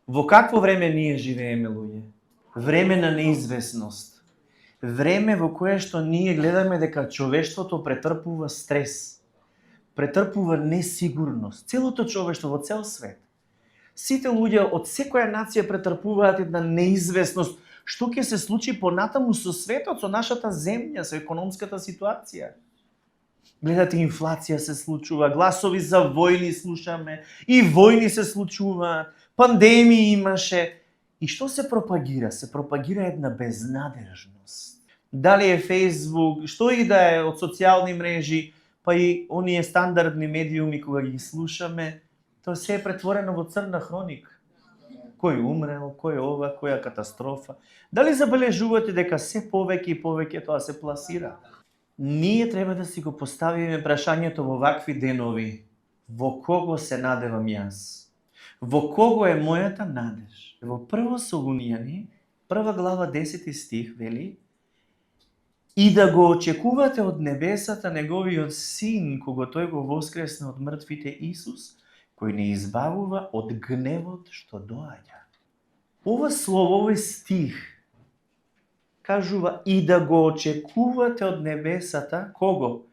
Во какво време ние живееме, луѓе? Време на неизвестност. Време во кое што ние гледаме дека човештвото претрпува стрес, претрпува несигурност. Целото човештво во цел свет. Сите луѓе од секоја нација претрпуваат една неизвестност. Што ќе се случи понатаму со светот, со нашата земја, со економската ситуација? Гледате, инфлација се случува, гласови за војни слушаме, и војни се случуваат, пандемии имаше. И што се пропагира? Се пропагира една безнадежност. Дали е Facebook, што и да е од социјални мрежи, па и оние стандардни медиуми кога ги слушаме, тоа се е претворено во црна хроника. Кој умрел, кој ова, која катастрофа. Дали забележувате дека се повеќе и повеќе тоа се пласира? Ние треба да си го поставиме прашањето во вакви денови. Во кого се надевам јас? Во кого е мојата надеж? Во прво Солуњани, 1 глава 10 стих вели: и да го очекувате од небесата неговиот син, кого тој го воскресна од мртвите, Исус, кој не избавува од гневот што доаѓа. Ова слово, овој стих, кажува и да го очекувате од небесата, кого?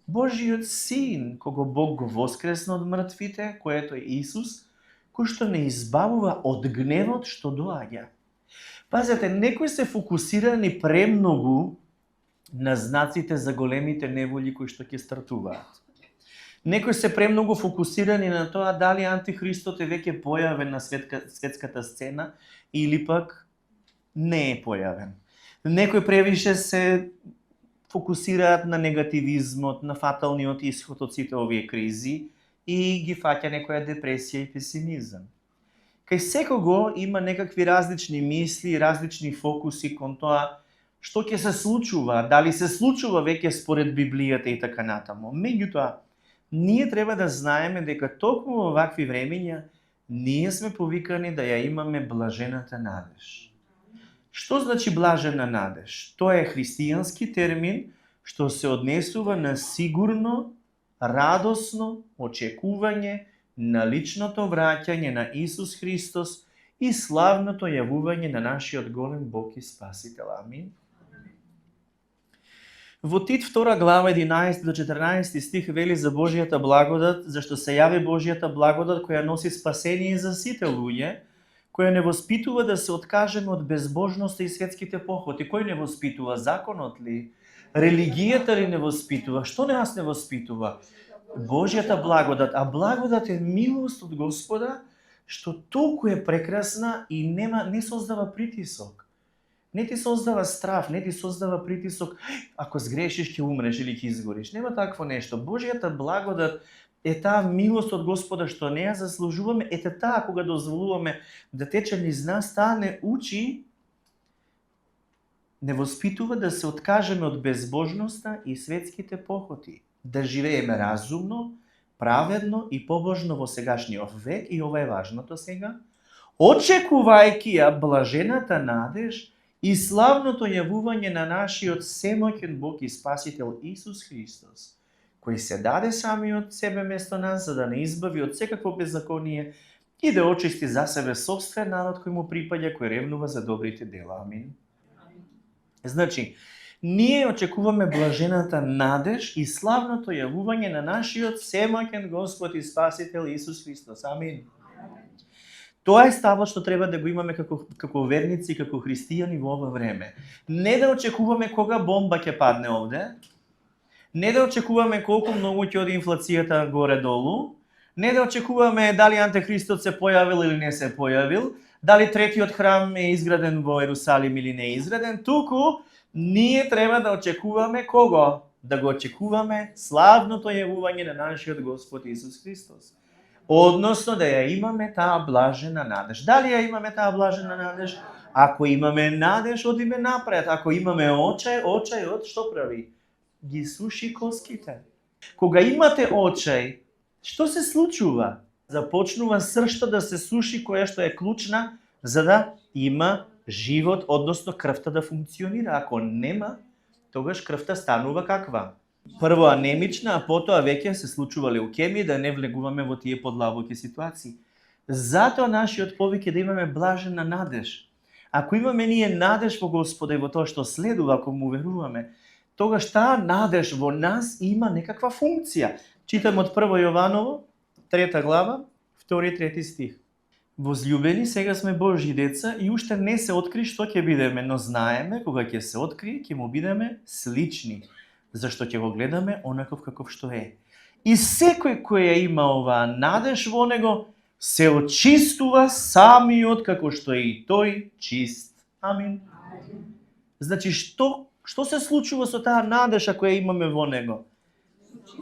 Божиот син, кого Бог го воскресна од мртвите, което е Исус, кој што не избавува од гневот што доаѓа. Пазете, некои се фокусирани премногу на знаците за големите неволји кои што ќе стартуваат. Некои се премногу фокусирани на тоа дали Антихристот е веќе појавен на светската сцена или пак не е појавен. Некои превише се фокусираат на негативизмот, на фаталниот исход од сите овие кризи и ги фаќа некоја депресија и песимизам. Кај секого има некакви различни мисли, различни фокуси кон тоа што ќе се случува, дали се случува веќе според Библијата и така натаму. Меѓутоа, ние треба да знаеме дека токму во вакви времења ние сме повикани да ја имаме блажената надеж. Што значи блажена надеж? Тоа е христијански термин што се однесува на сигурно, радосно очекување на личното враќање на Исус Христос и славното јавување на нашиот голем Бог и Спасител. Амин. Во Тит 2 глава 11 до 14 стих вели за Божијата благодат, зашто се јави Божијата благодат која носи спасение за сите луѓе, која не воспитува да се откажеме од безбожноста и светските похоти. Кој не воспитува? Законот ли? Религијата ли не воспитува? Што нас не воспитува? Божијата благодат. А благодат е милост од Господа, што толку е прекрасна и не создава притисок. Не ти создава страф, не ти создава притисок, ако сгрешиш ќе умреш или ќе изгориш. Нема такво нешто. Божијата благодат е таа милост од Господа што не ја заслужуваме, ете таа кога дозволуваме да тече низ нас, таа не учи, не воспитува да се откажеме од безбожноста и светските похоти, да живееме разумно, праведно и побожно во сегашниот век, и ова е важното сега, очекувајќи ја блажената надеж и славното јавување на нашиот семоќен Бог и Спасител Исус Христос, кој се даде самиот себе место нас за да не избави од секакво беззаконие и да очисти за себе собствен народ кој му припаѓа, кој ревнува за добрите дела. Амин. Значи, ние очекуваме блажената надеж и славното јавување на нашиот семоќен Господ и Спасител Исус Христос. Амин. Тоа е ставот што треба да го имаме како верници, како христијани во ова време. Не да очекуваме кога бомба ќе падне овде, не да очекуваме колку многу ќе оди инфлацијата горе-долу, не да очекуваме дали Антихристот се појавил или не се појавил, дали третиот храм е изграден во Ерусалим или не е изграден, туку ние треба да очекуваме кого? Да го очекуваме славното јавување на нашиот Господ Исус Христос. Односно да ја имаме таа блажена надеж. Дали ја имаме таа блажена надеж? Ако имаме надеж, одиме напред. Ако имаме очајот што прави? Ги суши коските. Кога имате очај, што се случува? Започнува сршта да се суши, која што е клучна за да има живот, односно крвта да функционира. Ако нема, тогаш крвта станува каква? Прво анемична, а потоа веќе се случува леукемија, да не влегуваме во тие подлабоки ситуации. Затоа нашиот повик е да имаме блажена надеж. Ако имаме ние надеж во Господа и во тоа што следува, ако му веруваме, тогаш таа надеж во нас има некаква функција. Читам од 1 Јованово, 3 глава, 2 и 3 стих. Возлюбени, сега сме Божји деца и уште не се откри што ќе бидеме, но знаеме кога ќе се открие, ќе му бидеме слични, зашто ќе го гледаме онаков каков што е. И секој кој ја има оваа надеж во него, се очистува самиот како што е и тој чист. Амин. Значи, што се случува со таа надеж ако ја имаме во него?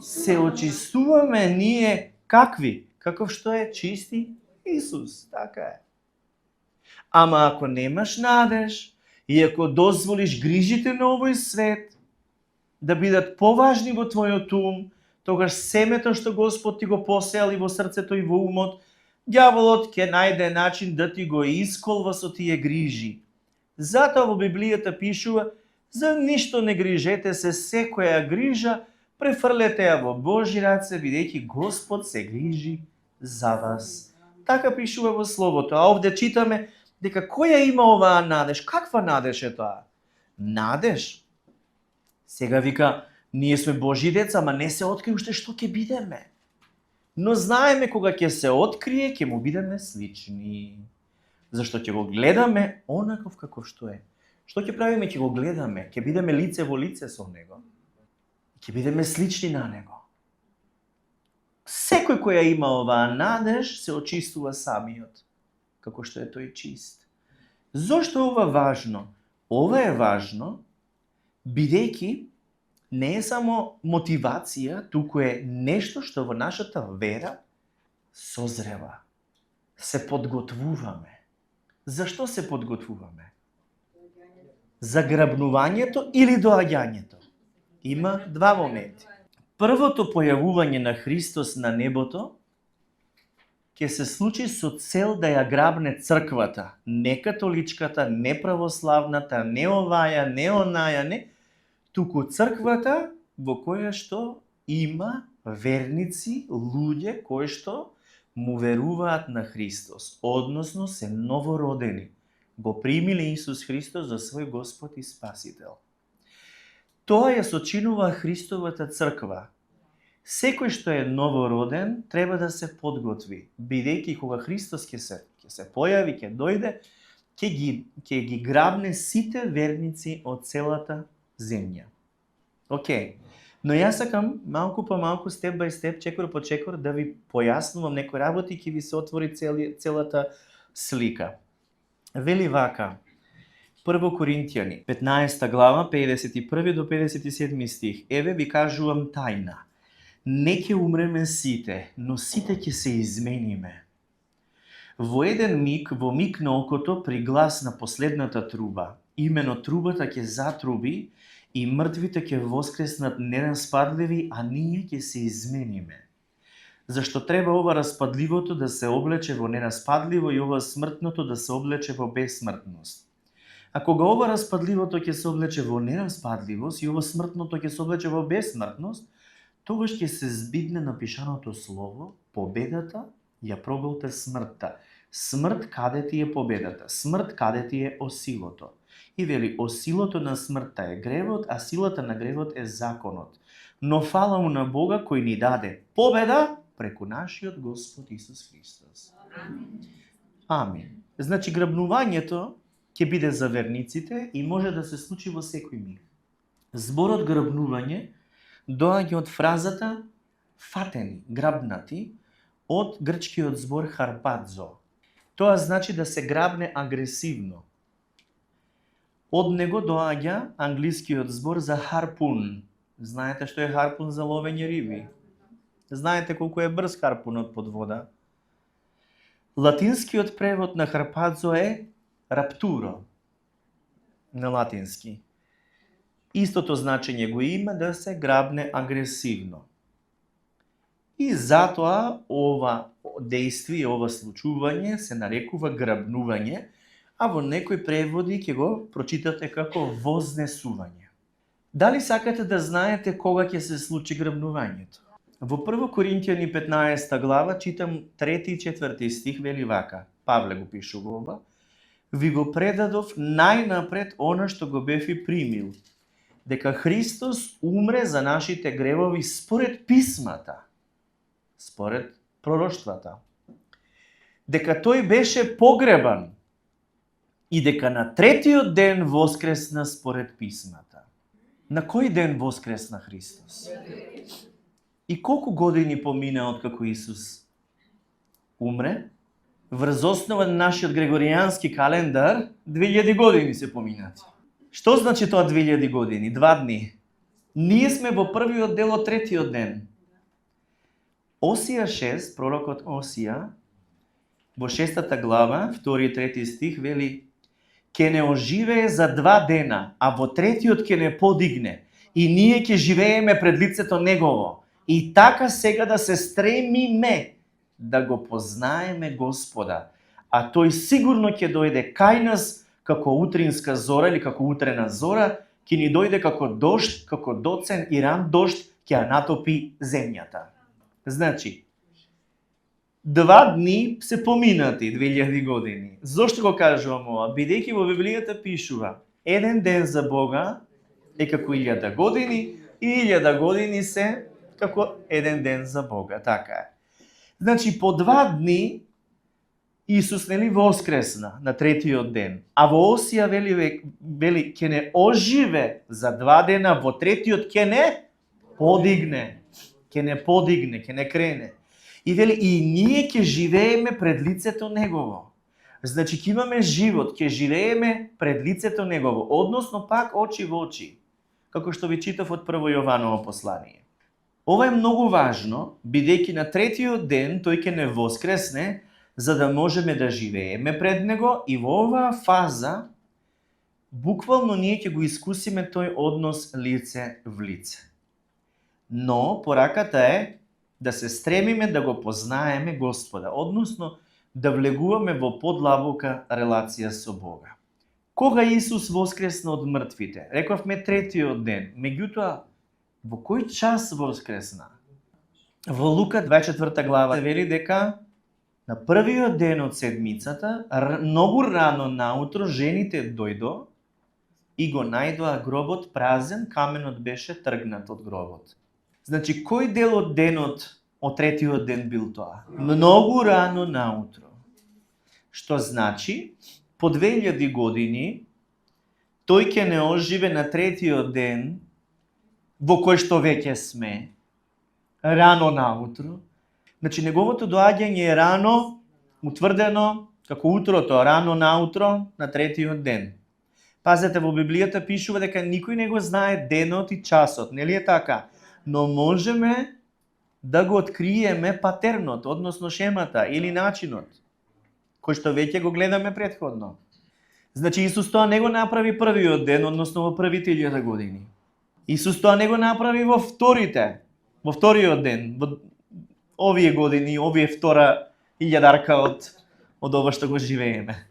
Се очистуваме ние какви? Каков што е чисти Исус, така е. Ама ако немаш надеж и ако дозволиш грижите на овој свет да бидат поважни во твојот ум, тогаш семето што Господ ти го посеал и во срцето и во умот, ѓаволот ќе најде начин да ти го исколва со тие грижи. Затоа во Библијата пишува: за ништо не грижете се, секоја грижа префрлете ја во Божји раце, бидејќи Господ се грижи за вас. Така пишува во Словото. А овде читаме дека која има оваа надеж? Каква надеж е тоа? Надеж? Сега вика, ние сме Божји деца, ама не се откри уште што ќе бидеме. Но знаеме кога ќе се открие, ќе му бидеме слични. Зашто ќе го гледаме онаков каков што е. Што ќе правиме? Ќе го гледаме, ќе бидеме лице во лице со него. Ќе бидеме слични на него. Секој кој ја има оваа надеж се очистува самиот, како што е тој чист. Зошто е ова важно? Ова е важно, бидејќи не е само мотивација, туку е нешто што во нашата вера созрева. Се подготвуваме. Зашто се подготвуваме? За грабнувањето или доаѓањето? Има два моменти. Првото појавување на Христос на небото ќе се случи со цел да ја грабне црквата, не католичката, не православната, не оваја, не онаја, не, туку црквата во која што има верници, луѓе кои што му веруваат на Христос, односно се новородени, го примиле Исус Христос за свој Господ и Спасител. Тоа ја сочинува Христовата црква. Секој што е новороден треба да се подготви, бидејќи кога Христос ќе се појави, ќе дојде, ќе ги грабне сите верници од целата земја. Океј. Но јас сакам малку по малку, степ бај степ, чекор по чекор да ви појаснувам некои работи, ќе ви се отвори целата слика. Вели вака: 1 Коринтијани, 15 глава, 51 до 57 стих. Еве ви кажувам тајна. Не ќе умреме сите, но сите ќе се измениме. Во еден миг, во миг на окото, при глас на последната труба, имено трубата ќе затруби и мртвите ќе воскреснат нераспадливи, а ние ќе се измениме. Зашто треба ова распадливото да се облече во нераспадливо и ова смртното да се облече во безсмртност. А кога ова распадливото ќе се облече во нераспадливост и ова смртното ќе се облече во безсмртност, тогаш ќе се збидне напишаното слово: победата ја проголте смртта. Смрт, каде ти е победата? Смрт, каде ти е осилото? И вели: осилото на смртта е гревот, а силата на гревот е законот. Но фала му на Бога кој ни даде победа преку нашиот Господ Исус Христос. Амин. Значи, грабнувањето ќе биде за верниците и може да се случи во секој миг. Зборот грабнување доаѓа од фразата фатени, грабнати, од грчкиот збор харпадзо. Тоа значи да се грабне агресивно. Од него доаѓа англискиот збор за харпун. Знаете што е харпун за ловење риби? Знаете колку е брз харпунот под вода? Латинскиот превод на харпадзо е раптуро на латински. Истото значење го има, да се грабне агресивно. И затоа ова действие, ова случување се нарекува грабнување, а во некои преводи ќе го прочитате како вознесување. Дали сакате да знаете кога ќе се случи грабнувањето? Во 1 Коринтијани 15 глава читам 3 и 4 стих, вели вака. Павле го пишува ова. Ви го предадов најнапред она што го бев и примил, дека Христос умре за нашите гревови според писмата, според пророштвата, дека тој беше погребан и дека на третиот ден воскресна според писмата. На кој ден воскресна Христос? И колку години помина откако Исус умре? Врз основа на нашиот грегоријански календар 2000 години се поминати. Што значи тоа 2000 години? 2 дни. Ние сме во првиот дел од третиот ден. Осија 6, пророкот Осија, во 6 глава, 2 и 3 стих, вели: ке не оживее за 2 дена, а во третиот ке не подигне, и ние ке живееме пред лицето Негово. И така сега да се стремиме да го познаеме Господа, а тој сигурно ќе дојде кај нас како утринска зора или како утрена зора, ќе ни дојде како дожд, како доцен и ран дожд, ќе ја натопи земјата. Значи, 2 дни се поминати 2000 години. Зошто го кажувам ова? Бидејќи во Библијата пишува: еден ден за Бога е како 1000 години и 1000 години се како еден ден за Бога. Така е. Значи, по 2 дни Исус нели воскресна на третиот ден, а во Осија вели ќе не оживе за 2 дена, во третиот ќе не подигне, ќе не крене. И вели и ние ќе живееме пред лицето Негово. Значи ќе имаме живот, ќе живееме пред лицето Негово, односно пак очи во очи, како што ви читав од Прво Јованово послание. Ова е многу важно, бидејќи на третиот ден тој ќе не воскресне, за да можеме да живееме пред Него, и во оваа фаза буквално ние ќе го искусиме тој однос лице в лице. Но пораката е да се стремиме да го познаеме Господа, односно да влегуваме во подлабока релација со Бога. Кога Исус воскресна од мртвите? Рековме третиот ден. Меѓутоа, во кој час воскресна? Во Лука 24 глава вели дека на првиот ден од седмицата, многу рано наутро, жените дојдо и го најдоа гробот празен, каменот беше тргнат од гробот. Значи, кој дел од денот од третиот ден бил тоа? Многу рано наутро. Што значи, по 2000 години, тој ќе не оживе на третиот ден, во кој што веќе сме, рано наутро. Значи, неговото доаѓање е рано, утврдено, како утрото, рано наутро, на третиот ден. Пазете, во Библијата пишува дека никој не го знае денот и часот, нели е така? Но можеме да го откриеме патернот, односно шемата или начинот, кој што веќе го гледаме претходно. Значи, Исус тоа не го направи првиот ден, односно во првите 1000 години. Исус тоа не го направи во вториот ден, во овие години, овие втора илјадарка од ова што го живееме.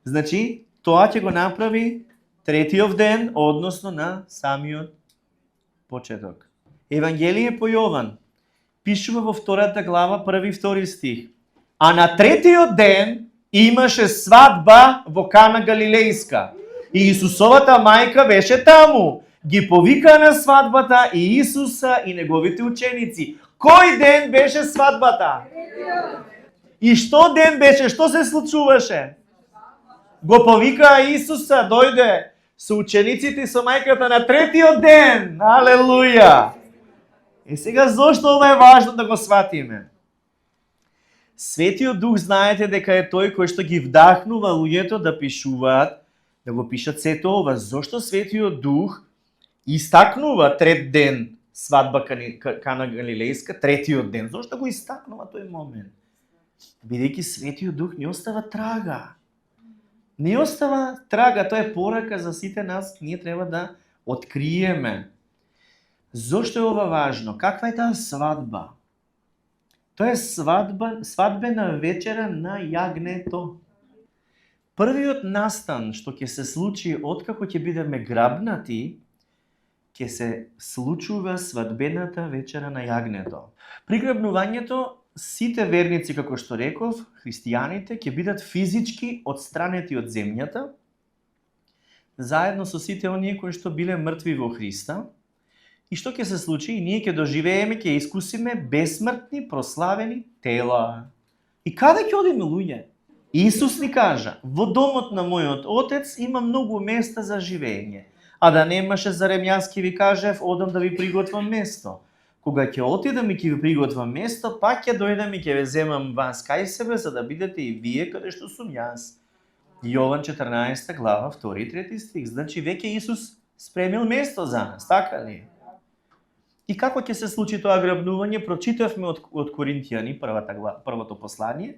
Значи, тоа ќе го направи третиот ден, односно на самиот почеток. Евангелие по Јован пишува во 2 глава, 1 и 2 стих. А на третиот ден имаше свадба во Кана Галилејска. И Исусовата мајка беше таму. Ги повика на свадбата и Исуса и неговите ученици. Кој ден беше свадбата? И што ден беше? Што се случуваше? Го повика Исуса, дојде со учениците и со мајката на третиот ден. Алелуја! И сега, зошто ова е важно да го сватиме? Светиот Дух, знаете дека е тој кој што ги вдахнува луѓето да пишуваат, да го пишат сето ова. Зошто Светиот Дух истакнува трет ден свадба Кана Галилејска, третиот ден? Зошто го истакнува тој момент? Бидејќи Светиот Дух не остава трага. Не остава трага, тоа е порака за сите нас, ние треба да откриеме. Зошто е ова важно? Каква е таа свадба? Тоа е свадбена вечера на јагнето. Првиот настан што ќе се случи откако ќе бидеме грабнати, ќе се случува свадбената вечера на јагнето. При грабнувањето сите верници, како што реков, христијаните ќе бидат физички отстранети од земјата, заедно со сите оние кои што биле мртви во Христа. И што ќе се случи? И ние ќе доживееме, ќе искусиме бесмртни, прославени тела. И каде ќе одиме, луѓе? Исус ни кажа, во домот на мојот Отец има многу места за живење. А да немаше, зарем јас ќе ви кажев, одам да ви приготвам место. Кога ќе отидам и ќе ви приготвам место, пак ќе дојдам и ќе ве земам вас кај себе, за да бидете и вие каде што сум јас. Јован 14 глава, 2 и 3 стих. Значи веќе Исус спремил место за нас, така ли? И како ќе се случи тоа грабнување? Прочитавме од Коринтијани, првото послание.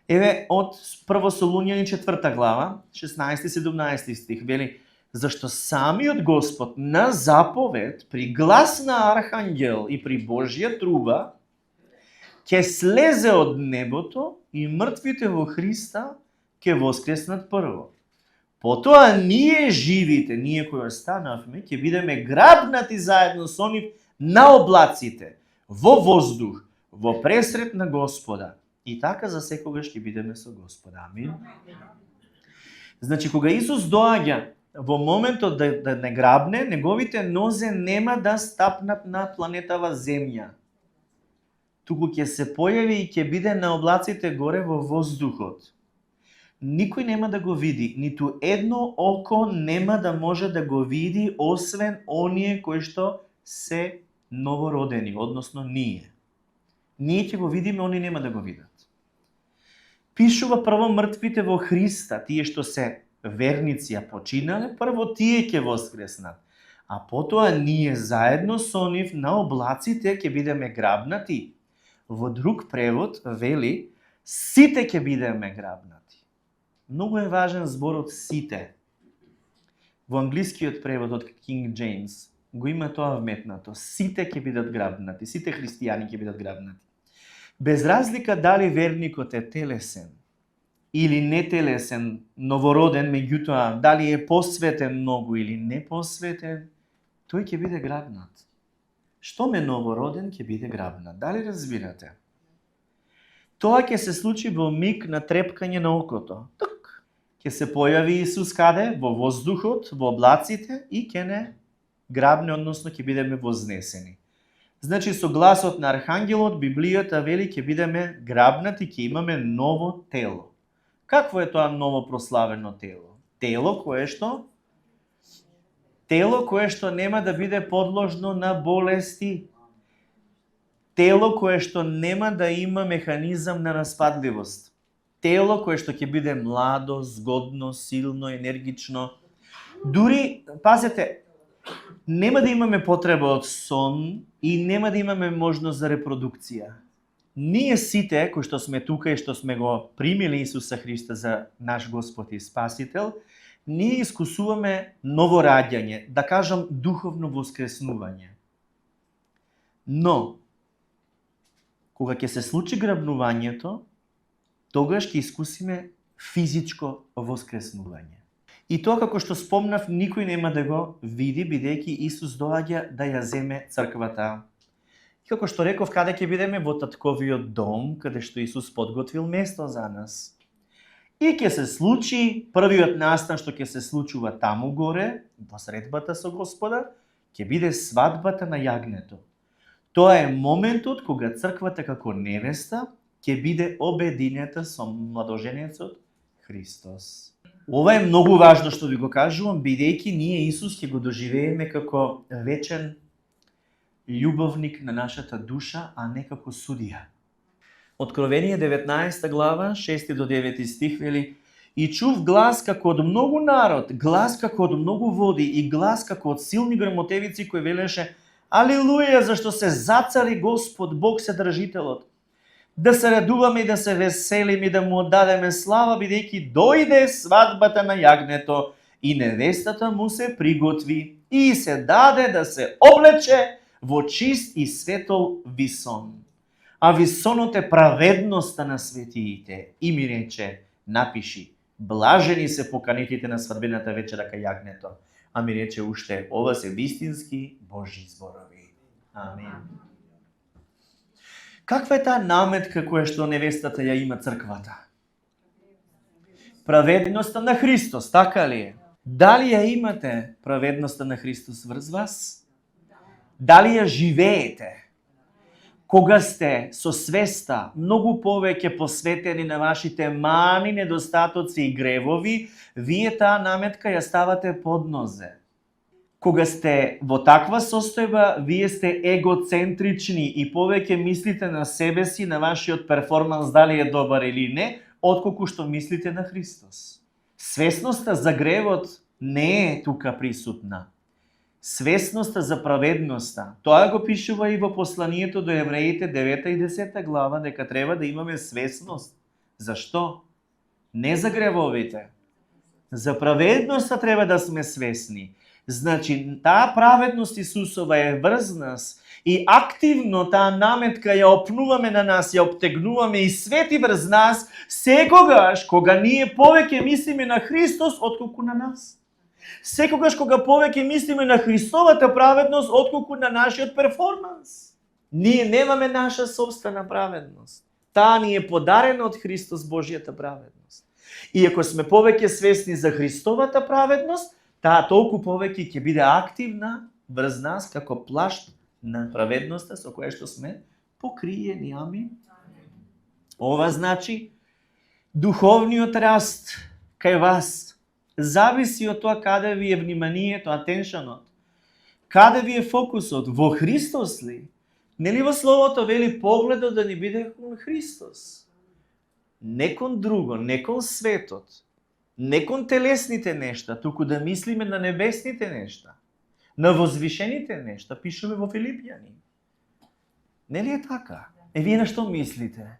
Еве, од Прво Солуњани 4 глава, 16-17 стих, вели, зашто самиот Господ на заповед, при глас на архангел и при Божја труба, ќе слезе од небото и мртвите во Христа ќе воскреснат прво. Потоа ние живите, ние кои останавме, ќе бидеме грабнати заедно со нив на облаците, во воздух, во пресрет на Господа. И така за секогаш ќе бидеме со Господа. Амин. Значи, кога Исус доаѓа во моментот да не грабне, неговите нозе нема да стапнат на планетава Земја. Туку ќе се појави и ќе биде на облаците горе во воздухот. Никој нема да го види, ниту едно око нема да може да го види, освен оние кои што се новородени, односно ние. Ние ќе го видиме, они нема да го видат. Пишува прво мртвите во Христа, тие што се верници ја починале, прво тие ќе воскреснат, а потоа ние заедно со нив на облаците ќе бидеме грабнати. Во друг превод вели, сите ќе бидеме грабнати. Многу е важен зборот сите. Во англискиот превод од King James го има тоа вметнато. Сите ќе бидат грабнати, сите христијани ќе бидат грабнати. Без разлика дали верникот е телесен или нетелесен, новороден, меѓутоа дали е посветен многу или не посветен, тој ќе биде грабнат. Што ме новороден ќе биде грабнат? Дали разбирате? Тоа ќе се случи во миг на трепкање на окото. Тук ќе се појави Исус каде? Во воздухот, во облаците и ќе не грабне, односно ќе бидеме вознесени. Значи со гласот на архангелот Библијата вели ќе бидеме грабнати, ќе имаме ново тело. Какво е тоа ново прославено тело? Тело кое што нема да биде подложно на болести. Тело кое што нема да има механизам на распадливост. Тело кое што ќе биде младо, згодно, силно, енергично. Дури, пазете, нема да имаме потреба од сон и нема да имаме можност за репродукција. Ние сите кои што сме тука и што сме го примили Исуса Христа за наш Господ и Спасител, ние искусуваме ново раѓање, да кажам духовно воскреснување. Но, кога ќе се случи грабнувањето, тогаш ќе искусиме физичко воскреснување. И тоа, како што спомнав, никој нема да го види, бидејќи Исус доаѓа да ја земе црквата. И како што реков, каде ќе бидеме? Во татковиот дом, каде што Исус подготвил место за нас. И ќе се случи првиот настан што ќе се случува таму горе, во средбата со Господа, ќе биде свадбата на јагнето. Тоа е моментот кога црквата како невеста ќе биде обединета со младоженецот Христос. Ова е многу важно што ви го кажувам, бидејќи ние Исус ќе го доживееме како вечен љубовник на нашата душа, а не како судија. Откровение 19 глава, 6 до 9 стих вели: И чув глас како од многу народ, глас како од многу води и глас како од силни грмотевици кој велеше: Алилуја, зашто се зацари Господ, Бог Седржителот. Да се радуваме и да се веселиме и да му отдадеме слава, бидејќи дојде свадбата на јагнето и невестата му се приготви и се даде да се облече во чист и светол висон. А висонот е праведноста на светиите. И ми рече, напиши, блажени се поканетите на свадбената вечера кај јагнето. а ми рече уште, ова се вистински Божји зборови. Амин. Каква е таа наметка која што невестата ја има црквата? Праведноста на Христос, така ли е? Дали ја имате праведноста на Христос врз вас? Дали ја живеете? Кога сте со свеста многу повеќе посветени на вашите мани, недостатоци и гревови, вие таа наметка ја ставате под нозе. Кога сте во таква состојба, вие сте егоцентрични и повеќе мислите на себе си, на вашиот перформанс дали е добар или не, отколку што мислите на Христос. Свесноста за гревот не е тука присутна. Свесноста за праведноста. Тоа го пишува и во посланието до евреите 9 и 10 глава, дека треба да имаме свесност. Зашто? Не за гревовите. За праведноста треба да сме свесни. Значи, таа праведност Исусова е врз нас и активно таа наметка ја опнуваме на нас, ја обтегнуваме и свети врз нас секогаш кога ние повеќе мислиме на Христос отколку на нас. Секогаш кога повеќе мислиме на Христовата праведност отколку на нашиот перформанс. Ние немаме наша собствена праведност. Таа ни е подарена од Христос Божјата праведност. И ако сме повеќе свесни за Христовата праведност, таа толку повеќе ќе биде активна врз нас како плашт на праведноста со која што сме покриени. Амин. Ова значи духовниот раст кај вас зависи од тоа каде ви е вниманието, атеншенот. Каде ви е фокусот? Во Христос ли? Нели во Словото вели погледот да ни биде кон Христос? Не кон друго, не кон светот, не кон телесните нешта, туку да мислиме на небесните нешта, на возвишените нешта, пишеме во Филипјани. Нели е така? Вие на што мислите?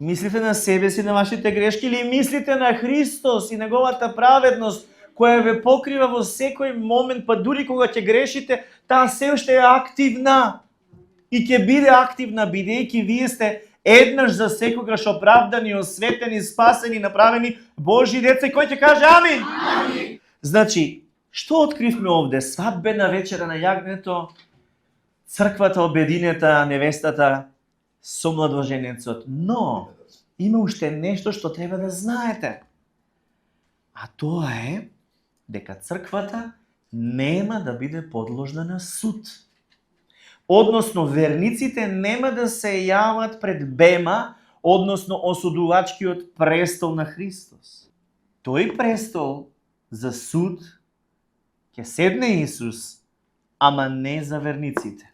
Мислите на себе си, на вашите грешки, или мислите на Христос и неговата праведност, која ве покрива во секој момент, па дури кога ќе грешите, таа се уште е активна. И ќе биде активна, бидејќи вие сте еднаш за секогаш оправдани, осветени, спасени, направени Божји деца. И кој ќе каже амин? Амин. Значи, што откривме овде? Свадбена вечера на јагнето, црквата обединета, невестата со младоженецот. Но, има уште нешто што треба да знаете. А тоа е дека црквата нема да биде подложна на суд. Односно, верниците нема да се јават пред Бема, односно осудувачкиот престол на Христос. Тој престол за суд ќе седне Исус, ама не за верниците.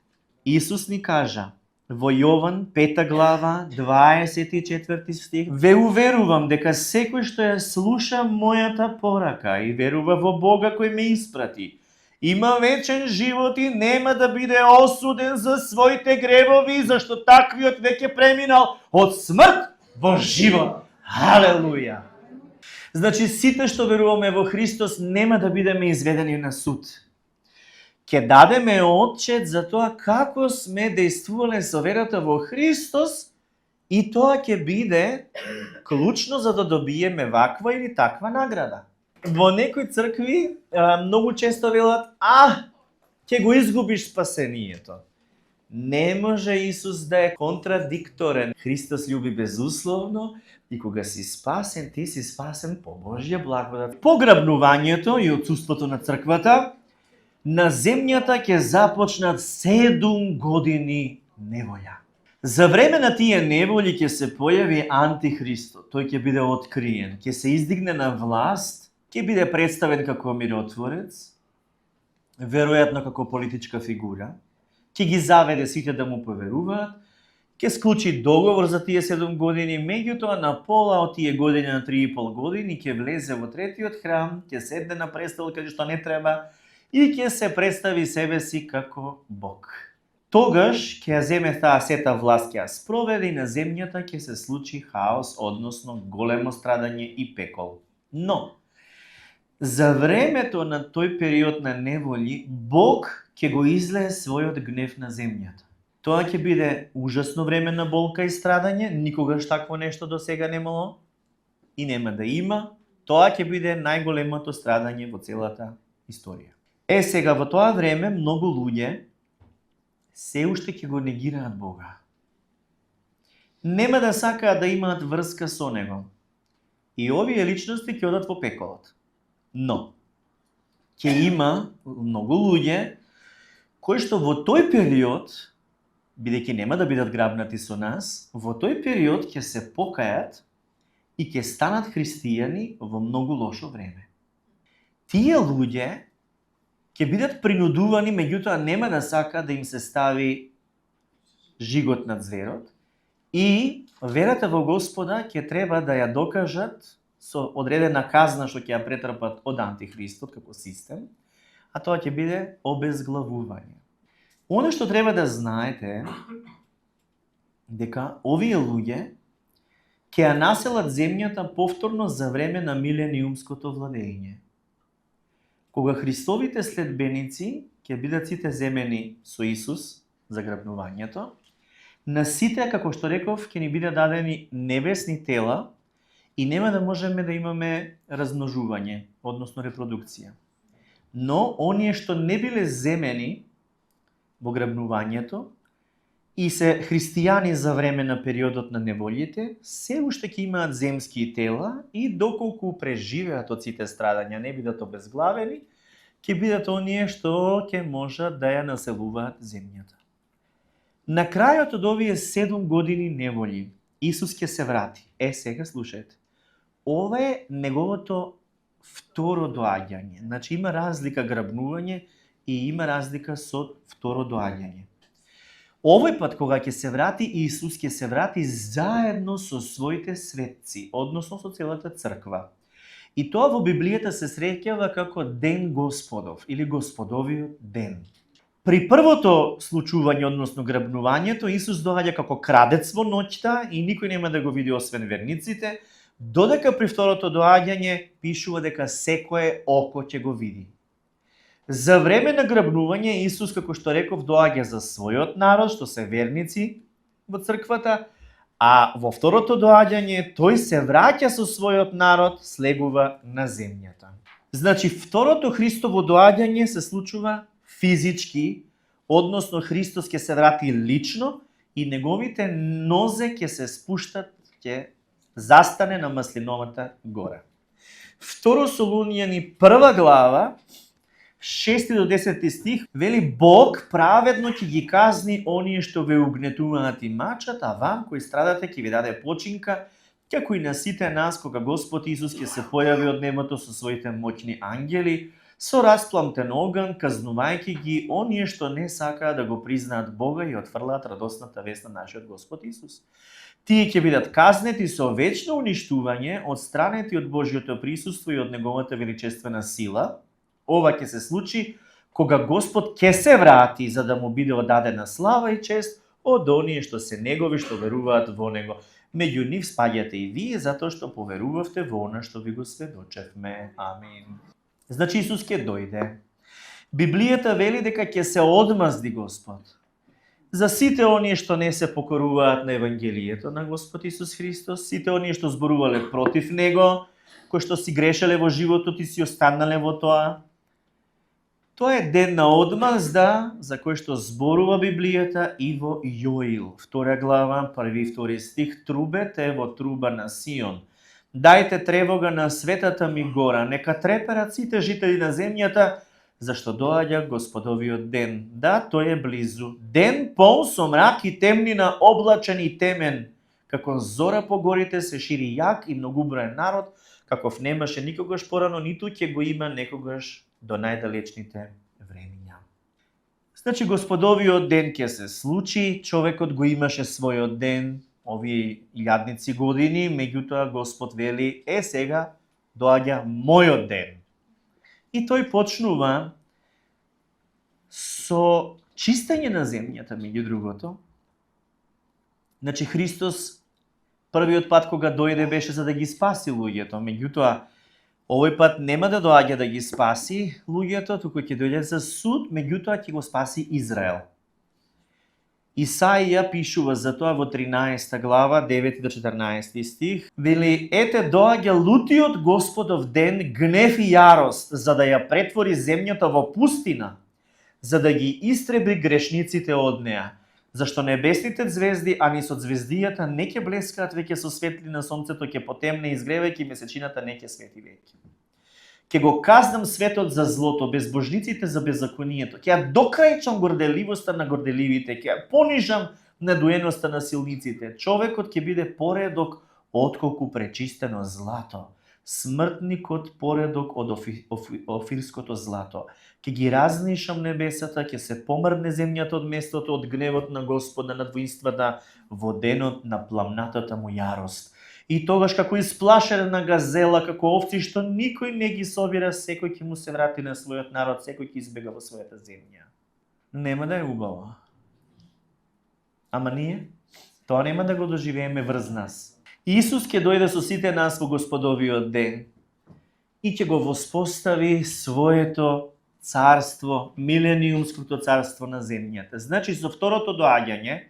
Исус ни кажа во Јован 5 глава 24 стих: ве уверувам дека секој што ја слуша мојата порака и верува во Бога кој ме испрати, има вечен живот и нема да биде осуден за своите гревови, зашто таквиот веќе преминал од смрт во живот. Халелуја! Значи, сите што веруваме во Христос нема да бидеме изведени на суд. Ќе дадеме отчет за тоа како сме действувале со верата во Христос и тоа ќе биде клучно за да добиеме ваква или таква награда. Во некои цркви многу често велат: ќе го изгубиш спасението. Не може Исус да е контрадикторен. Христос љуби безусловно и кога си спасен, ти си спасен по Божја благодат. Пограбнувањето и отсуството на црквата на земјата ќе започнат 7 години неволја. За време на тие неволи ќе се појави антихристот. Тој ќе биде откриен, ќе се издигне на власт, ќе биде представен како миротворец, веројатно како политичка фигура, ќе ги заведе сите да му поверуваат, ќе склучи договор за тие 7 години, меѓутоа на пола од тие години, на 3,5 години, ќе влезе во третиот храм, ќе седне на престол каде што не треба и ќе се представи себе си како Бог. Тогаш ќе ја земе таа сета власт, ќе ја спроведе и на земјата ќе се случи хаос, односно големо страдање и пекол. Но, за времето на тој период на неволи, Бог ќе го излее својот гнев на земјата. Тоа ќе биде ужасно време на болка и страдање, никогаш такво нешто до сега немало и нема да има. Тоа ќе биде најголемото страдање во целата историја. Сега во тоа време многу луѓе се уште ќе го негираат Бога. Нема да сакаат да имаат врска со Него. И овие личности ќе одат во пеколот. Но, ќе има многу луѓе кои што во тој период, бидејќи нема да бидат грабнати со нас, во тој период ќе се покајат и ќе станат христијани во многу лошо време. Тие луѓе ќе бидат принудувани, меѓутоа нема да сакаат да им се стави жигот над зверот и верата во Господа ќе треба да ја докажат со одредена казна што ќе ја претрпат од антихристот како систем, а тоа ќе биде обезглавување. Оно што треба да знаете дека овие луѓе ќе ја населат земјата повторно за време на милениумското владење. Кога Христовите следбеници ќе бидат сите земени со Исус за грабнувањето, на сите, како што реков, ќе ни бидат дадени небесни тела и нема да можеме да имаме размножување, односно репродукција. Но оние што не биле земени во грабнувањето и се христијани за време на периодот на неволите, се уште ќе имаат земски тела и доколку преживеат од сите страдања, не бидат обезглавени, ќе бидат оние што ќе можат да ја населуваат земјата. На крајот од овие 7 години неволи, Исус ќе се врати. Сега слушајте. Ова е неговото второ доаѓање. Значи има разлика грабнување и има разлика со второ доаѓање. Овој пат кога ќе се врати Исус, ќе се врати заедно со своите светци, односно со целата црква. И тоа во Библијата се среќава како Ден Господов или Господовиот ден. При првото случување, односно грабнувањето, Исус доаѓа како крадец во ноќта и никој нема да го види освен верниците, додека при второто доаѓање пишува дека секое око ќе го види. За време на грабнување Исус, како што реков, доаѓа за својот народ, што се верници во црквата, а во второто доаѓање тој се враќа со својот народ, слегува на земјата. Значи, второто Христово доаѓање се случува физички, односно Христос ќе се врати лично и неговите нозе ќе се спуштат, ќе застане на Маслиновата гора. Второ Солуњани 1 глава, 6 до 10 стих, вели Бог праведно ќе ги казни оние што ве угнетуваат и мачат, а вам кои страдате ќе ви даде починка, како и на сите нас кога Господ Исус ќе се појави од небото со своите моќни ангели, со распламтен оган, казнувајќи ги оние што не сакаат да го признаат Бога и отфрлаат радосната вест на нашиот Господ Исус. Тие ќе бидат казнети со вечно уништување, отстранети од Божјото присуство и од неговата величествена сила. Ова ќе се случи кога Господ ќе се врати за да му биде одадена слава и чест од оние што се негови, што веруваат во него. Меѓу нив спаѓате и вие, затоа што поверувавте во она што ви го сведочевме. Амин. Значи Исус ќе дојде. Библијата вели дека ќе се одмазди Господ за сите оние што не се покоруваат на Евангелието на Господ Исус Христос, сите оние што зборувале против Него, кои што си грешеле во животот и си останале во тоа. Тоа е ден на одмазда за кој што зборува Библијата и во Јоил, 2 глава, 1 и 2 стих, трубете во труба на Сион. Дајте тревога на светата ми гора, нека треперат сите жители на земјата, зашто доаѓа Господовиот ден. Да, тој е близу. Ден полн со мрак и темнина, облачен и темен. Како зора по горите се шири јак и многуброен народ, каков немаше никогаш порано, ниту ќе го има некогаш до најдалечните времиња. Значи, Господовиот ден ќе се случи, човекот го имаше својот ден, овие илјадници години, меѓутоа Господ вели, сега доаѓа мојот ден. И тој почнува со чистење на земјата, меѓу другото. Значи, Христос првиот пат кога дојде беше за да ги спаси луѓето, меѓутоа овој пат нема да доаѓа да ги спаси луѓето, туку ќе дојде за суд, меѓутоа ќе го спаси Израел. Исаија пишува за тоа во 13 глава, 9 до 14 стих. Вели, ете доаѓа лутиот Господов ден, гнев и јарост, за да ја претвори земјата во пустина, за да ги истреби грешниците од неа. Зашто небесните звезди, а низ од звездијата не ќе блескаат веќе со светлина, сонцето ќе потемне, изгревајќи месечината не ќе свети веќе. Ќе го казнам светот за злото, безбожниците за беззаконието. Ќе ја докрајчам горделивоста на горделивите, ќе ја понижам надуеноста на силниците. Човекот ќе биде поредок отколку пречистено злато, смртникот поредок од офирското злато. Ќе ги разнишам небесата, ќе се помрне земјата од местото од гневот на Господа над воинствата во денот на пламнатата му јарост. И тогаш како исплашена газела, како овци што никој не ги собира, секој ќе му се врати на својот народ, секој ќе избега во својата земја. Нема да е убаво. Ама ние, тоа нема да го доживееме врз нас. Исус ќе дојде со сите нас во Господовиот ден и ќе го воспостави своето царство, милениумското царство на земјата. Значи, со второто доаѓање,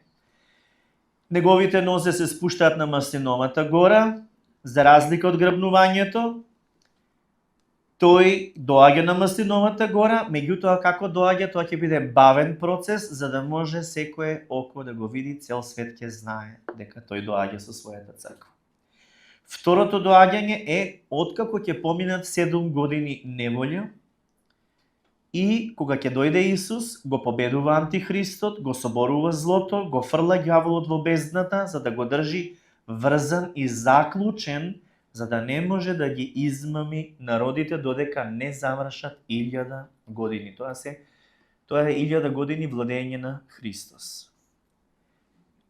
неговите нозе се спуштаат на Маслиновата гора, за разлика од грабнувањето. Тој доаѓа на Маслиновата гора, меѓутоа како доаѓа, тоа ќе биде бавен процес, за да може секое око да го види, цел свет ќе знае дека тој доаѓа со својата црква. Второто доаѓање е откако ќе поминат 7 години неволја, и кога ќе дојде Исус, го победува Антихристот, го соборува злото, го фрла ѓаволот во бездната, за да го држи врзан и заклучен, за да не може да ги измами народите додека не завршат 1000 години. Тоа е 1000 години владење на Христос.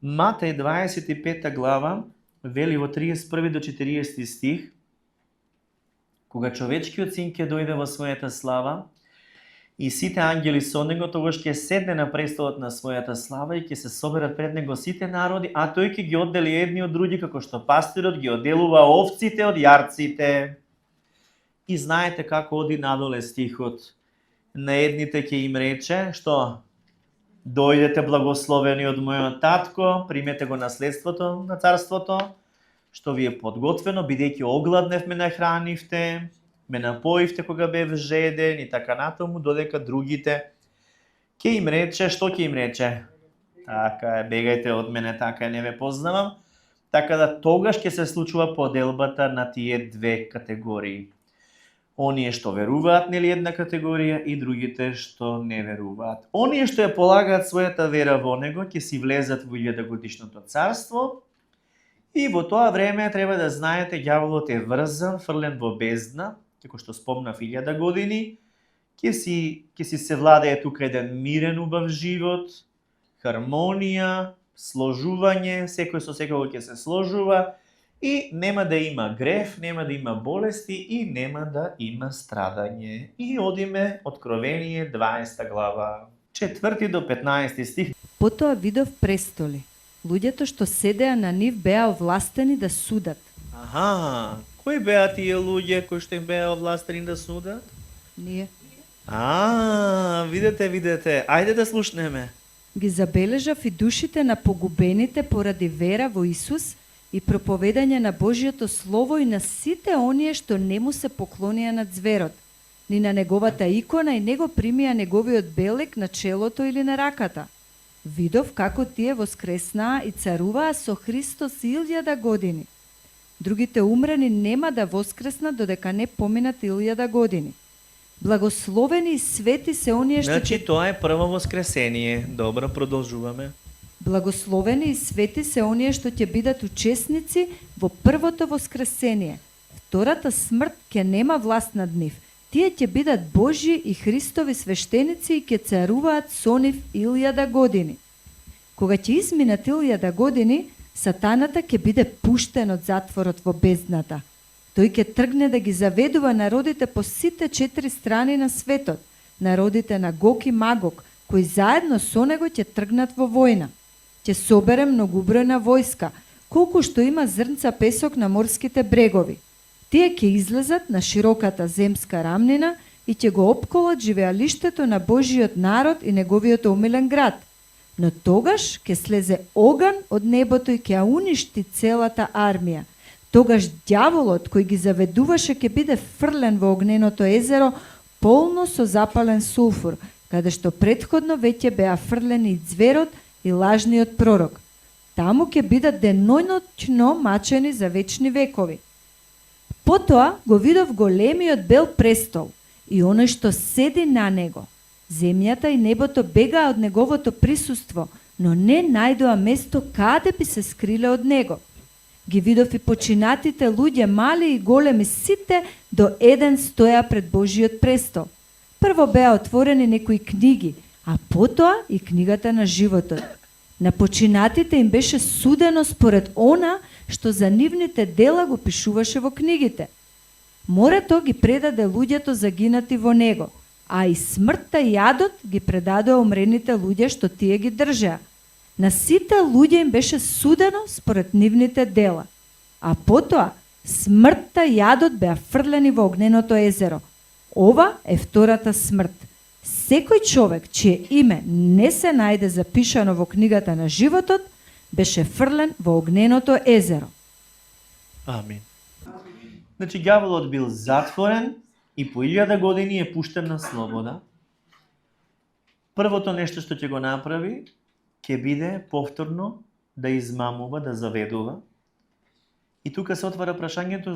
Матеј 25 глава вели во 31 до 40 стих, кога човечкиот син ќе дојде во својата слава, и сите ангели со него, тогаш ќе седне на престолот на својата слава и ќе се соберат пред него сите народи, а тој ќе ги оддели едни од други, како што пастирот ги одделува овците од јарците. И знаете како оди надоле стихот. На едните ќе им рече, што? Дојдете благословени од мојот татко, примете го наследството на царството, што ви е подготвено, бидејќи огладневме нахранивте, ме напоивте кога бев жеден и така натаму, додека другите ќе им рече, што ќе им рече? Така е, бегајте од мене, така е, не ве познавам. Така да тогаш ќе се случува поделбата на тие две категории. Оние што веруваат, нели, една категорија, и другите што не веруваат. Оние што ја полагаат својата вера во него, ќе си влезат во 1000-годишното царство, и во тоа време треба да знаете, ѓаволот е врзан, фрлен во бездна, како што спомнав 1000 години, ќе си се владее тука еден мирен убав живот, хармонија, сложување, секој со секој ќе се сложува и нема да има грев, нема да има болести и нема да има страдање. И одиме Откровение 20 глава, 4 до 15 стих. Потоа видов престоли. Луѓето што седеа на нив беа овластени да судат. Аха, кои беа тие луѓе кои што им беа овластени да судат? Ние Видете, ајде да слушнеме. ги забележав и душите на погубените поради вера во Исус и проповедање на Божјото Слово и на сите оние што не му се поклонија на ѕверот, ни на неговата икона и не го примија неговиот белек на челото или на раката. Видов како тие воскреснаа и царуваа со Христос 1000 години. Другите умрени нема да воскреснат додека не поминат 1000 години. Благословени и свети се оние што Значи тоа е прво воскресение. Добро, продолжуваме. Благословени и свети се оние што ќе бидат учесници во првото воскресение. Втората смрт ќе нема власт над нив. Тие ќе бидат Божји и Христови свештеници и ќе царуваат со нив 1000 години. Кога ќе изминат 1000 години, Сатаната ќе биде пуштен од затворот во бездната. Тој ќе тргне да ги заведува народите по сите 4 страни на светот, народите на Гог и Магог, кои заедно со него ќе тргнат во војна. Ќе собере многубројна војска, колку што има зрнца песок на морските брегови. Тие ќе излезат на широката земска рамнина и ќе го опколат живеалиштето на Божиот народ и неговиот омилен град. Но тогаш ќе слезе оган од небото и ќе ја уништи целата армија. Тогаш ѓаволот кој ги заведуваше ќе биде фрлен во огненото езеро, полно со запален сулфур, каде што претходно веќе беа фрлени и ѕверот и лажниот пророк. Таму ќе бидат деноноќно мачени за вечни векови. Потоа го видов големиот бел престол и оној што седи на него. Земјата и небото бегаа од неговото присуство, но не најдоа место каде би се скриле од него. Ги видов и починатите луѓе, мали и големи, сите до еден стоја пред Божиот престол. Прво беа отворени некои книги, а потоа и книгата на животот. На починатите им беше судено според она што за нивните дела го пишуваше во книгите. Морето ги предаде луѓето загинати во него, а и смртта и јадот ги предадоа умрените луѓе што тие ги држеа. На сите луѓе им беше судено според нивните дела, а потоа смртта и јадот беа фрлени во огненото езеро. Ова е втората смрт. Секој човек чие име не се најде запишано во книгата на животот, беше фрлен во огненото езеро. Амин. Значи, ѓаволот бил затворен и по 1000 години е пуштен на слобода. Првото нешто што ќе го направи, ќе биде повторно да измамува, да заведува. И тука се отвара прашањето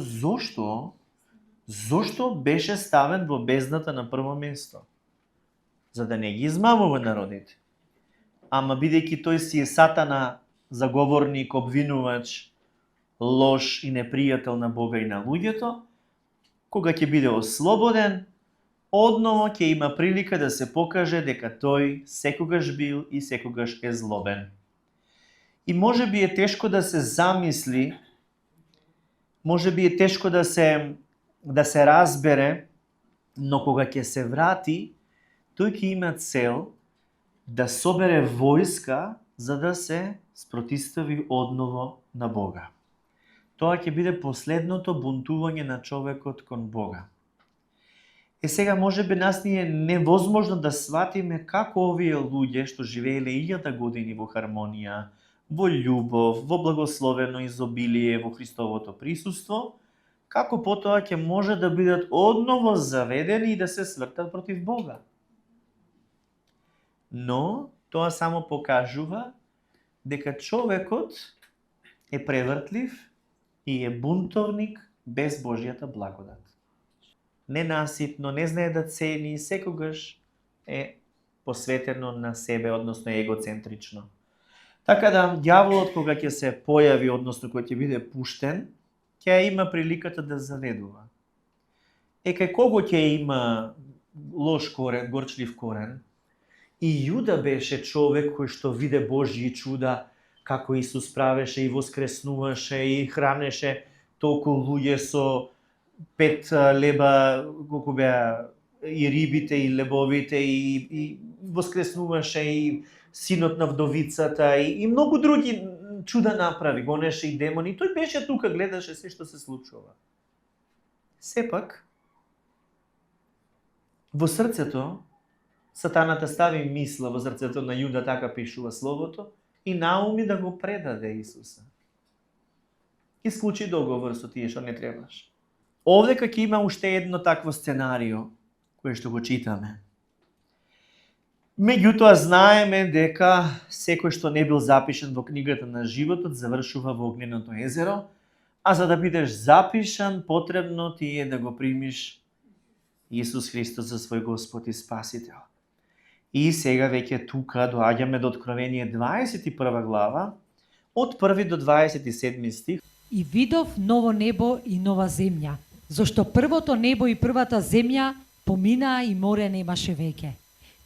зошто беше ставен во бездната на прво место? За да не ги измамува народите. Ама бидејќи тој си е сатана, заговорник, обвинувач, лош и непријател на Бога и на луѓето, кога ќе биде ослободен, одново ќе има прилика да се покаже дека тој секогаш бил и секогаш е злобен. И може би е тешко да се замисли, може би е тешко да се разбере, но кога ќе се врати, тој ќе има цел да собере војска за да се спротистави одново на Бога. Тоа ќе биде последното бунтување на човекот кон Бога. Сега може би нас ни е невозможно да сватиме како овие луѓе што живееле 1000 години во хармонија, во љубов, во благословено изобилие во Христовото присуство, како потоа ќе може да бидат одново заведени и да се свртат против Бога. Но тоа само покажува дека човекот е превртлив и е бунтовник без Божјата благодат. Ненаситно, не знае да цени, секогаш е посветено на себе, односно егоцентрично. Така да, ѓаволот кога ќе се појави, односно кога ќе биде пуштен, ќе има приликата да заведува. Кај кого ќе има лош корен, горчлив корен, и Јуда беше човек кој што виде Божји чуда, како Исус правеше и воскреснуваше и хранеше толку луѓе со 5 леба, колку беа и рибите и лебовите и воскреснуваше и синот на вдовицата и многу други чуда направи, гонеше и демони. Тој беше тука, гледаше се што се случува. Сепак, во срцето, сатаната стави мисла во срцето на Јуда, така пишува Словото, и науми да го предаде Исуса. И склучи договор со тие што не требаш. Овде ќе има уште едно такво сценарио, кое што го читаме. Меѓутоа знаеме дека секој што не бил запишан во книгата на животот завршува во огненото езеро, а за да бидеш запишан, потребно ти е да го примиш Исус Христос за свој Господ и Спасител. И сега веќе тука доаѓаме до Откровение 21 глава, од 1 до 27 стих. И видов ново небо и нова земја, зашто првото небо и првата земја поминаа и море немаше веќе.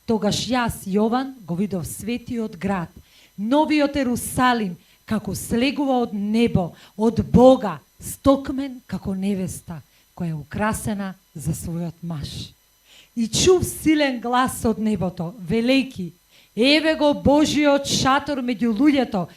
Тогаш јас, Јован, го видов светиот град, новиот Ерусалим, како слегува од небо, од Бога, стокмен како невеста, која е украсена за својот маж. И чув силен глас од небото, велејки: еве го Божиот шатор меѓу луѓето,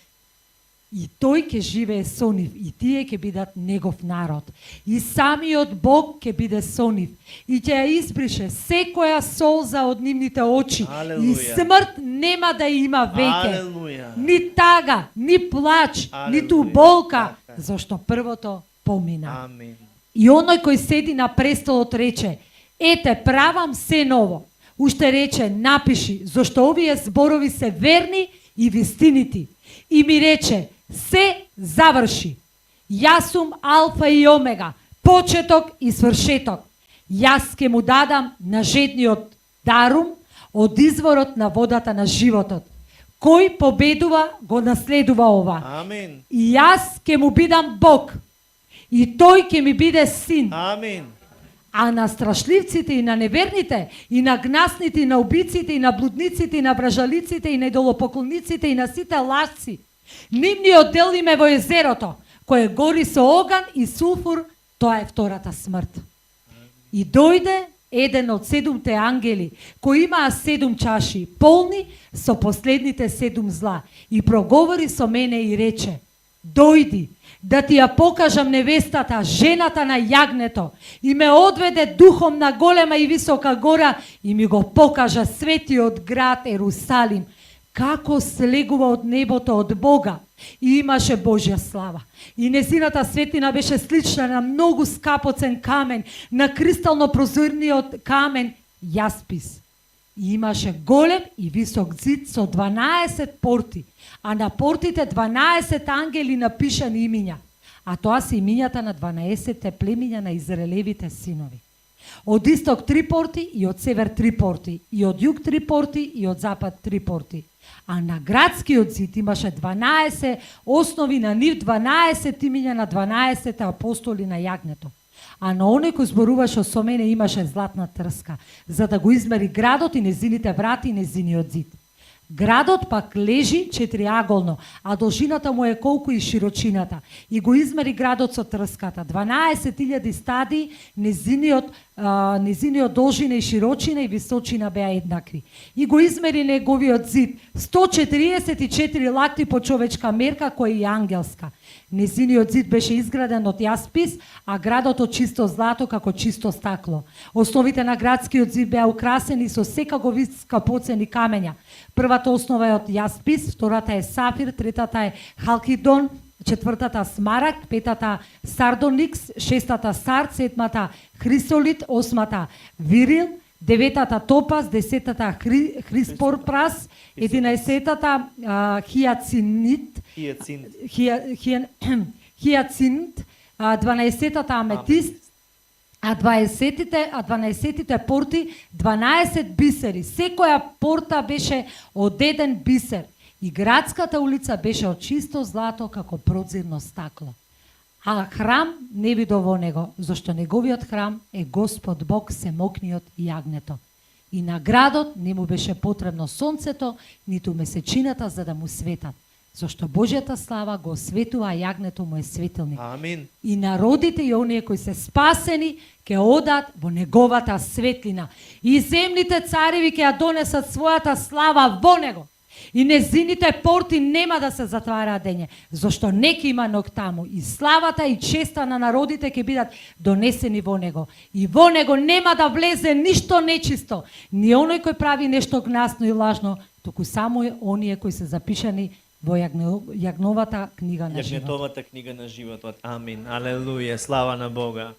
и тој ќе живее со нив, и тие ќе бидат негов народ. И самиот Бог ќе биде со нив, и ќе ја избрише секоја солза од нивните очи, и Алелуја. смрт нема да има веќе. Алелуја. Ни тага, ни плач, Алелуја. ниту болка, Така. зашто првото помина. Амин. И оној кој седи на престолот рече: ете, правам се ново. Уште рече: напиши, зашто овие зборови се верни и вистинити. И ми рече: се заврши. Јас сум Алфа и Омега, почеток и свршеток. Јас ке му дадам на жедниот дарум од изворот на водата на животот. Кој победува, го наследува ова. Амин. И јас ке му бидам Бог, и тој ке ми биде син. Амин. А на страшливците и на неверните, и на гнасните, и на убиците, и на блудниците, и на вражалиците, и на идолопоклониците, и на сите лажци, нивниот дел им е во езерото, кое гори со оган и сулфур, тоа е втората смрт. И дојде еден од 7 ангели, кои имаа 7 чаши, полни со последните 7 зла, и проговори со мене и рече: дојди, да ти ја покажам невестата, жената на јагнето. И ме одведе духом на голема и висока гора и ми го покажа светиот град Ерусалим, како слегува од небото од Бога, и имаше Божја слава. И незината светлина беше слична на многу скапоцен камен, на кристално прозорниот камен јаспис. И имаше голем и висок зид со 12 порти, а на портите 12 ангели напишани имиња, а тоа се имињата на 12 племиња на Израелевите синови. Од исток 3 порти, и од север 3 порти, и од југ 3 порти, и од запад 3 порти. А на градскиот зид имаше 12 основи, на нив 12 имиња на 12 апостоли на јагнето. А на оној кој зборуваше со мене имаше златна трска, за да го измери градот и незините врати и незиниот зид. Градот пак лежи четириаголно, а должината му е колку и широчината. И го измери градот со трската. 12.000 стадии, незиниот должина и широчина и височина беа еднакви. И го измери неговиот зид, 144 лакти по човечка мерка, која е ангелска. Незиниот зид беше изграден од јаспис, а градот од чисто злато како чисто стакло. Основите на градскиот зид беа украсени со секако вид скапоцени камења. Првата основа е од јаспис, втората е сафир, третата е халкидон, четвртата смарагд, петата сардоникс, шестата сард, седмата хрисолит, осмата вирил, деветата топаз, десетата хриспорпрас, 11-тата хијацинит, хијацинт, 12-тата аметист, а 12-тите порти 12 бисери. Секоја порта беше од еден бисер. И градската улица беше од чисто злато како прозирно стакло. А храм не видов во него, зашто неговиот храм е Господ Бог семокниот и јагнето. И на градот не му беше потребно сонцето, ниту месечината за да му светат, зашто Божјата слава го осветува, а јагнето му е светилник. Амин. И народите и оние кои се спасени ќе одат во неговата светлина. И земните цареви ќе ја донесат својата слава во него. И незините порти нема да се затвараат дење, зашто неки има ног таму. И славата и честа на народите ќе бидат донесени во него. И во него нема да влезе ништо нечисто, ни оној кој прави нешто гнасно и лажно, туку само оние кои се запишани во јагновата книга на животот. Јагнетовата книга на животот. Амин. Алелуја. Слава на Бога.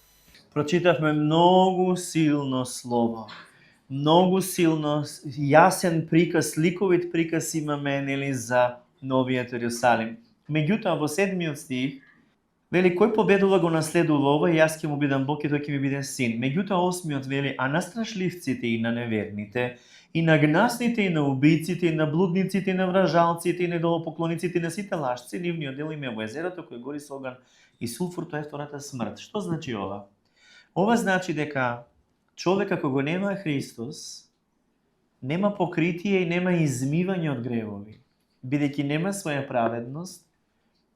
Прочитавме многу силно слово. Многу силно, јасен приказ, ликовит приказ имаме, нели, за новиот Ерусалим. Меѓутоа, во 7 стих, вели, кој победува го наследува ова, јас ќе му бидам Бог и тој ќе ми биде син. Меѓутоа, 8 вели, а на страшливците и на неверните, и на гнасните, и на убиците, и на блудниците, и на вражалците, и на идолопоклониците, и на сите лажци, нивниот дел им е во езерото, кој гори со оган и сулфур, тоа е втората смрт. Што значи ова? Ова значи дека човек ако го нема Христос, нема покритие и нема измивање од гревови. Бидејќи нема своја праведност,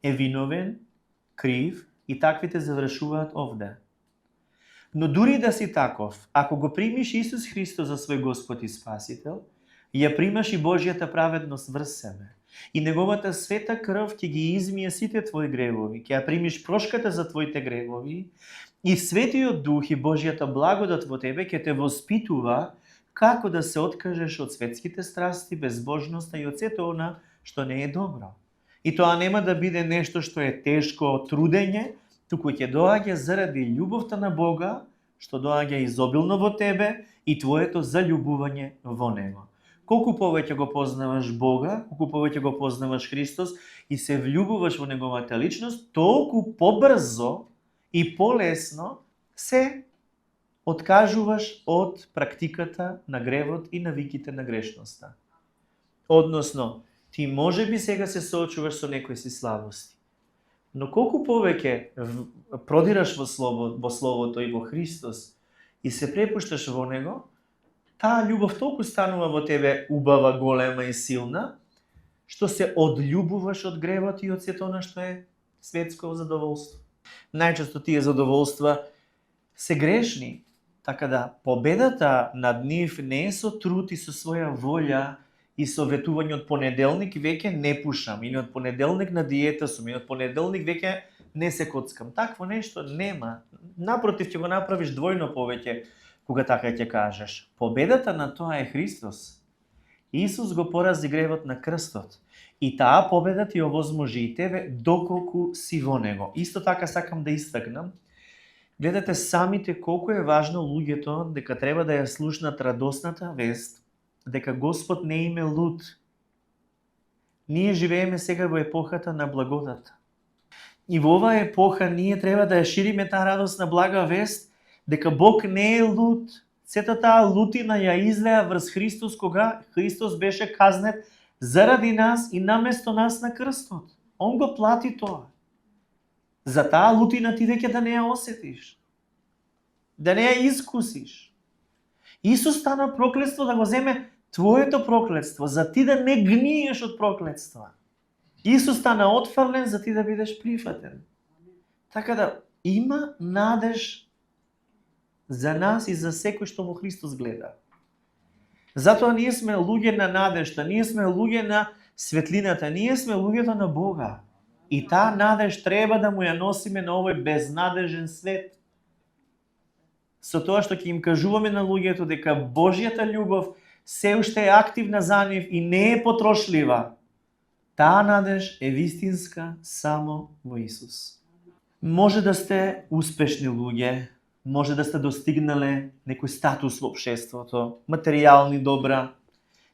е виновен, крив и таквите завршуваат овде. Но дури да си таков, ако го примиш Исус Христос за свој Господ и Спасител, ја примаш и Божјата праведност врз себе. И неговата света крв ќе ги измие сите твои гревови, ќе ја примиш прошката за твоите гревови, и Светиот Дух и Божјата благодат во тебе ќе те воспитува како да се откажеш од светските страсти, безбожноста и од сето она што не е добро. И тоа нема да биде нешто што е тешко трудење, туку ќе доаѓа заради љубовта на Бога, што доаѓа изобилно во тебе и твоето заљубување во Него. Колку повеќе го познаваш Бога, колку повеќе го познаваш Христос и се влюбуваш во Неговата личност, толку побрзо и полесно се откажуваш од практиката на гревот и навиките на грешноста. Односно, ти може би сега се соочуваш со некои си слабости, но колку повеќе продираш во Словото и во Христос и се препушташ во Него, таа љубов толку станува во тебе убава, голема и силна, што се одљубуваш од гревот и од сето она што е светско задоволство. Најчесто тие задоволства се грешни, така да победата над нив не е со труд и со своја волја и со ветување од понеделник веќе не пушам, или од понеделник на диета сум, или од понеделник веќе не се коцкам. Такво нешто нема. Напротив, ќе го направиш двојно повеќе кога така ќе кажеш. Победата на тоа е Христос. Исус го порази гревот на крстот. И таа победа ти овозможи и тебе доколку си во Него. Исто така сакам да истакнам. Гледате самите колку е важно луѓето дека треба да ја слушнат радосната вест, дека Господ не им е луд. Ние живееме сега во епохата на благодата. И во оваа епоха ние треба да ја шириме таа радосна блага вест, дека Бог не е луд. Сета таа лутина ја излеа врз Христос, кога Христос беше казнет заради нас и наместо нас на крстот. Он го плати тоа. За таа лутина ти веќе да не ја осетиш. Да не ја искусиш. Исус стана проклетство да го земе твоето проклетство, за ти да не гниеш од проклетства. Исус стана отфрлен за ти да бидеш прифатен. Така да има надеж за нас и за секој што во Христос гледа. Затоа ние сме луѓе на надежта, ние сме луѓе на светлината, ние сме луѓето на Бога. И таа надеж треба да му ја носиме на овој безнадежен свет. Со тоа што ќе им кажуваме на луѓето дека Божјата љубов се уште е активна за нив и не е потрошлива. Таа надеж е вистинска само во Исус. Може да сте успешни луѓе, може да сте достигнале некој статус во општеството, материјални добра,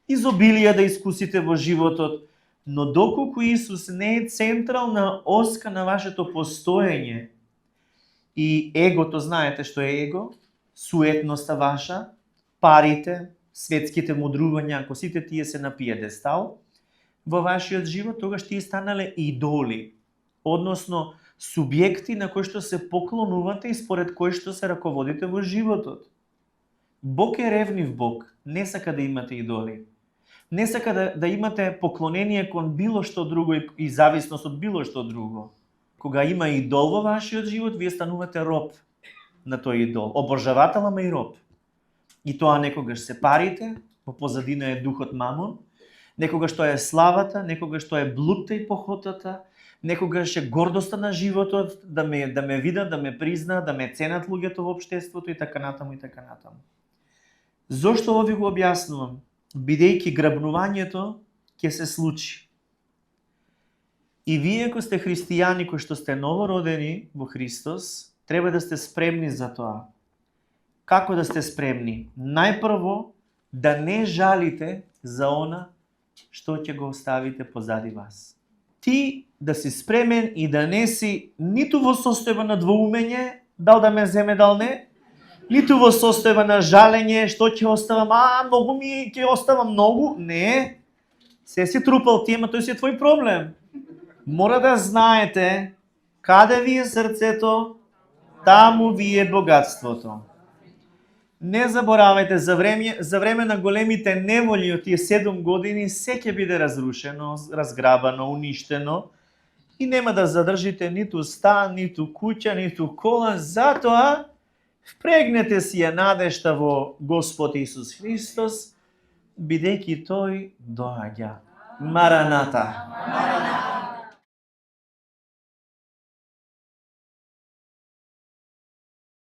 изобилие да искусите во животот, но доколку Исус не е централна оска на вашето постоење и егото, знаете што е его, суетноста ваша, парите, светските мудрувања, ако сите тие се на пиедестал, во вашиот живот, тогаш тие станале идоли, односно субјекти на кои што се поклонувате и според кои што се раководите во животот. Бог е ревнив Бог, не сака да имате идоли. Не сака да имате поклонение кон било што друго и зависност од било што друго. Кога има идол во вашиот живот, вие станувате роб на тој идол. Обожавател, ама и роб. И тоа некогаш се парите, во позадина е духот Мамон, некогаш тоа е славата, некогаш тоа е блудта и похотата, некогаш е гордоста на животот, да ме видат, да ме признаат, да ме ценат луѓето во општеството и така натаму и така натаму. Зошто ово ви го објаснувам? Бидејќи грабнувањето ќе се случи. И вие, ако сте христијани кои што сте новородени во Христос, треба да сте спремни за тоа. Како да сте спремни? Најпрво, да не жалите за она што ќе го оставите позади вас. Ти да си спремен и да не си ниту во состојба на двоумење, дал да ме земе, дал не, ниту во состојба на жалење, што ќе оставам, многу ми ќе оставам многу, не. Се си трупал ти, ама тој си е твој проблем. Мора да знаете, каде ви е срцето, таму ви е богатството. Не заборавајте, за време на големите неволи од тие 7 години, се ќе биде разрушено, разграбано, уништено и нема да задржите ниту стан, ниту куќа, ниту кола, затоа впрегнете си ја надежта во Господ Исус Христос, бидејќи Тој доаѓа. Мараната.